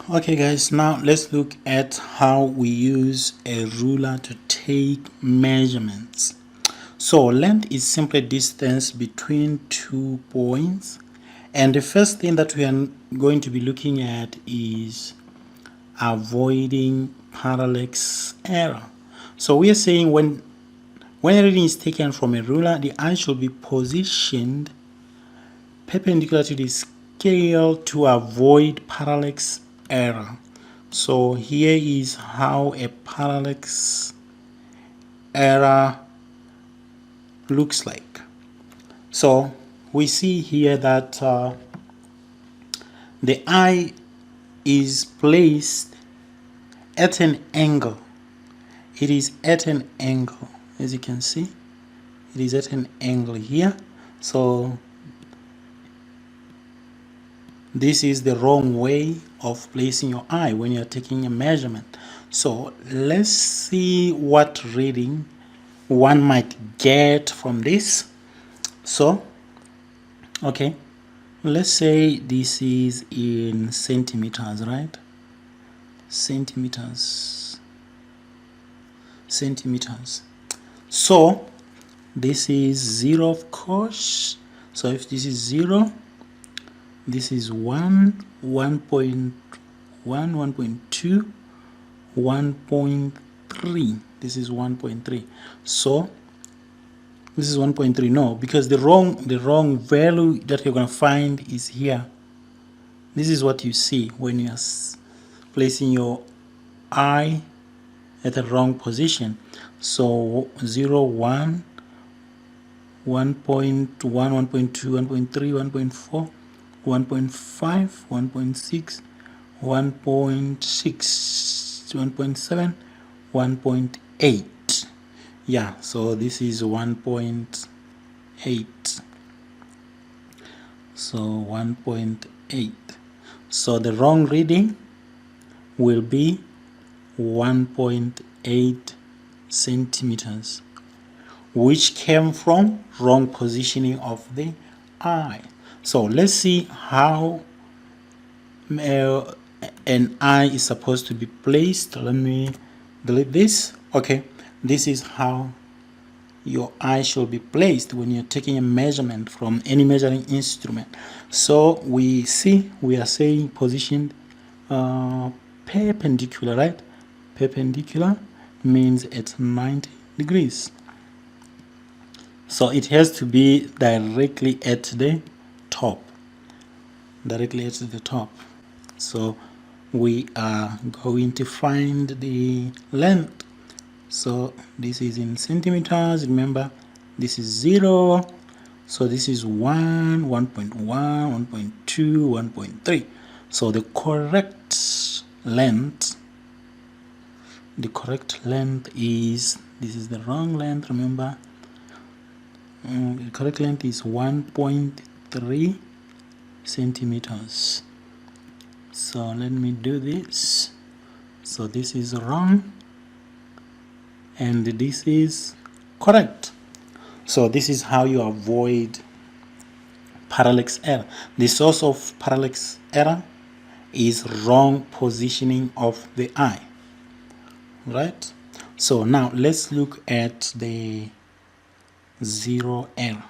Okay guys, now let's look at how we use a ruler to take measurements. So length is simply distance between 2 points, and the first thing that we are going to be looking at is avoiding parallax error. So we are saying when a reading is taken from a ruler, the eye should be positioned perpendicular to the scale to avoid parallax error. So here is how a parallax error looks like. So we see here that the eye is placed at an angle. It is at an angle, as you can see. It is at an angle here. So this is the wrong way of placing your eye when you're taking a measurement. So let's see what reading one might get from this. So, okay, let's say this is in centimeters, right? Centimeters. So this is 0, of course. So if this is 0, this is 1, 1.1, 1.2, 1.3. This is 1.3. So this is 1.3. No, because the wrong value that you're going to find is here. This is what you see when you're placing your eye at the wrong position. So 0, 1, 1.1, 1.2, 1.3, 1.4, 1.5, 1.6, 1.6, 1.7, 1.8. Yeah, so this is 1.8. So 1.8. So the wrong reading will be 1.8 centimeters, which came from wrong positioning of the eye. So let's see how an eye is supposed to be placed. Let me delete this. Okay, this is how your eye should be placed when you're taking a measurement from any measuring instrument. So we are saying positioned perpendicular, right? Perpendicular means at 90 degrees. So it has to be directly at the top. Directly at the top. So we are going to find the length. So this is in centimeters. Remember, this is 0. So this is 1, 1.1, 1.2, 1.3. So the correct length is, this is the wrong length, remember. The correct length is 1.3 centimeters. So let me do this. So this is wrong and this is correct. So this is how you avoid parallax error. The source of parallax error is wrong positioning of the eye, right? So now let's look at the zero error.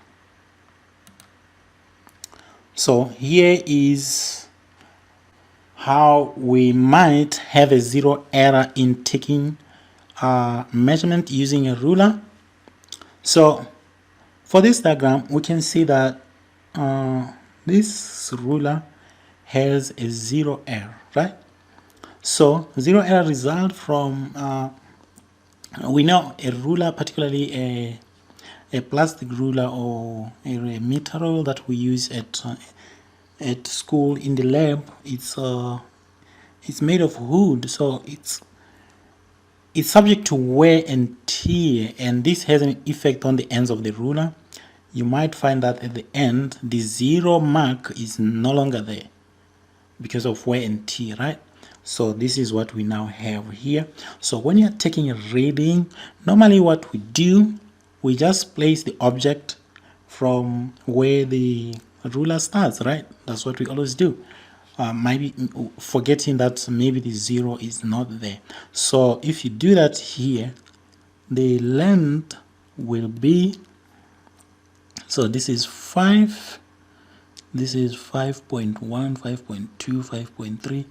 So here is how we might have a zero error in taking a measurement using a ruler. So for this diagram, we can see that this ruler has a zero error, right? So zero error result from we know a ruler, particularly a plastic ruler or a meter rule that we use at school in the lab. It's made of wood, so it's subject to wear and tear, and this has an effect on the ends of the ruler. You might find that at the end the zero mark is no longer there because of wear and tear, right? So this is what we now have here. So when you're taking a reading, normally what we do, we just place the object from where the ruler starts, right? That's what we always do. maybe forgetting that maybe the 0 is not there. So if you do that here, the length will be, so this is 5, this is 5.1, 5.2, 5.3,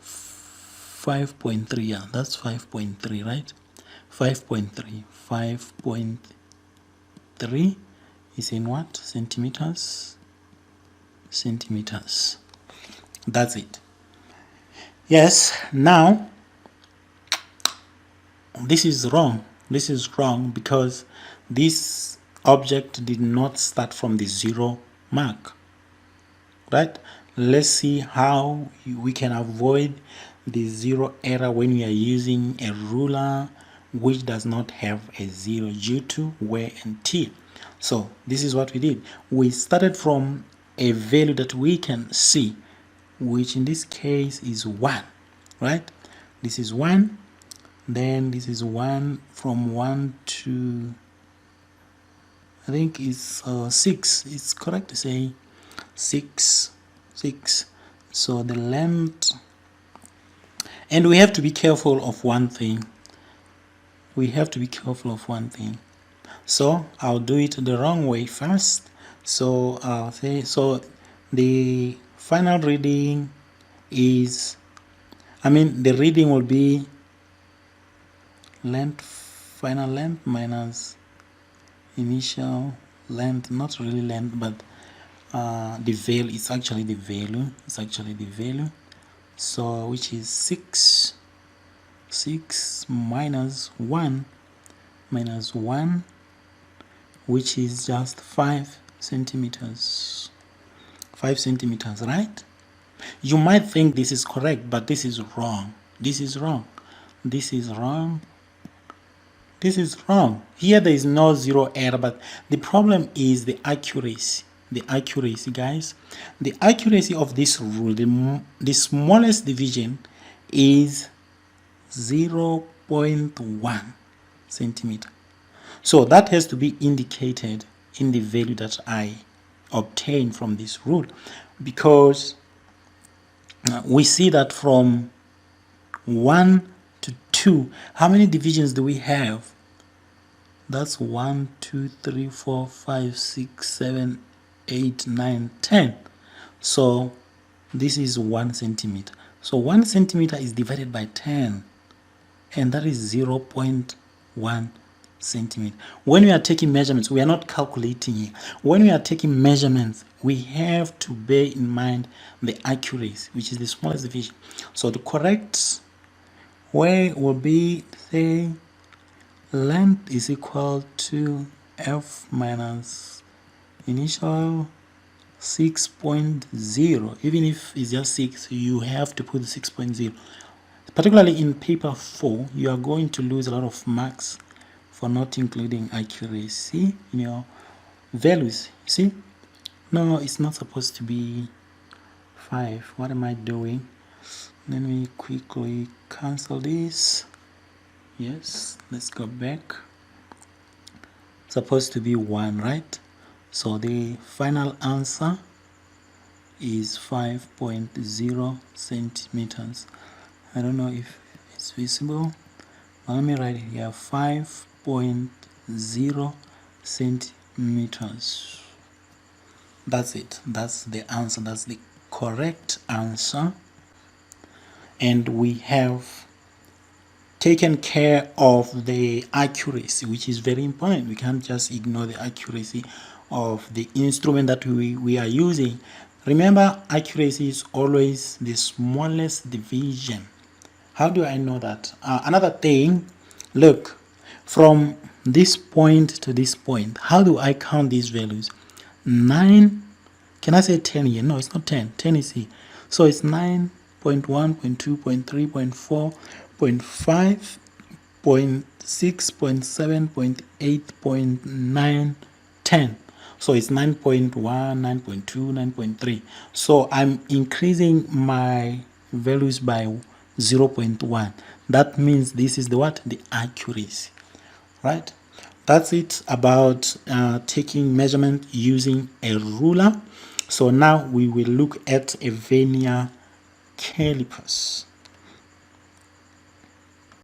5.3, yeah, that's 5.3, right? 5.3, 5.3 is in what? Centimeters? Centimeters. That's it. Yes, now this is wrong. This is wrong because this object did not start from the 0 mark, right? Let's see how we can avoid the 0 error when we are using a ruler which does not have a 0 due to wear and tear. So this is what we did. We started from a value that we can see, which in this case is 1, right? This is 1, then this is 1, from 1 to, I think it's 6. It's correct to say 6. So the length, and we have to be careful of one thing. So I'll do it the wrong way first. So I'll say, so the final reading is, the reading will be length, final length minus initial length, not really length, but the value. It's actually the value. So which is 6 minus 1, which is just 5 centimeters. 5 centimeters, right? You might think this is correct, but this is wrong. Here there is no 0 error, but the problem is the accuracy. Guys, the accuracy of this rule, the smallest division is 0.1 centimeter. So that has to be indicated in the value that I obtain from this rule, because we see that from 1 to 2, how many divisions do we have? That's 1, 2, 3, 4, 5, 6, 7, 8, 9, 10. So this is 1 centimeter. So 1 centimeter is divided by 10, and that is 0.1 centimeter. When we are taking measurements, we are not calculating here. When we are taking measurements, we have to bear in mind the accuracy, which is the smallest division. So the correct way will be, say, length is equal to f minus initial 6.0. Even if it's just 6, you have to put the 6.0. Particularly in paper 4, you are going to lose a lot of marks for not including accuracy in your values. See, no, it's not supposed to be 5. What am I doing? Let me quickly cancel this. Yes, let's go back. It's supposed to be 1, right? So the final answer is 5.0 centimeters. I don't know if it's visible. Let me write it here, 5.0 centimeters. That's it. That's the answer. That's the correct answer. And we have taken care of the accuracy, which is very important. We can't just ignore the accuracy of the instrument that we are using. Remember, accuracy is always the smallest division. How do I know that? Another thing, look, from this point to this point, how do I count these values? 9, can I say 10 here? No, it's not 10. 10 is here. So it's 9.1, 0.2, 0.3, 0.4, 0.5, 0.6, 0.7, 0.8, 0.9, 10. So it's 9.1, 9.2, 9.3. So I'm increasing my values by 0.1. That means this is the what? The accuracy, right? That's it about taking measurement using a ruler. So now we will look at a vernier calipers.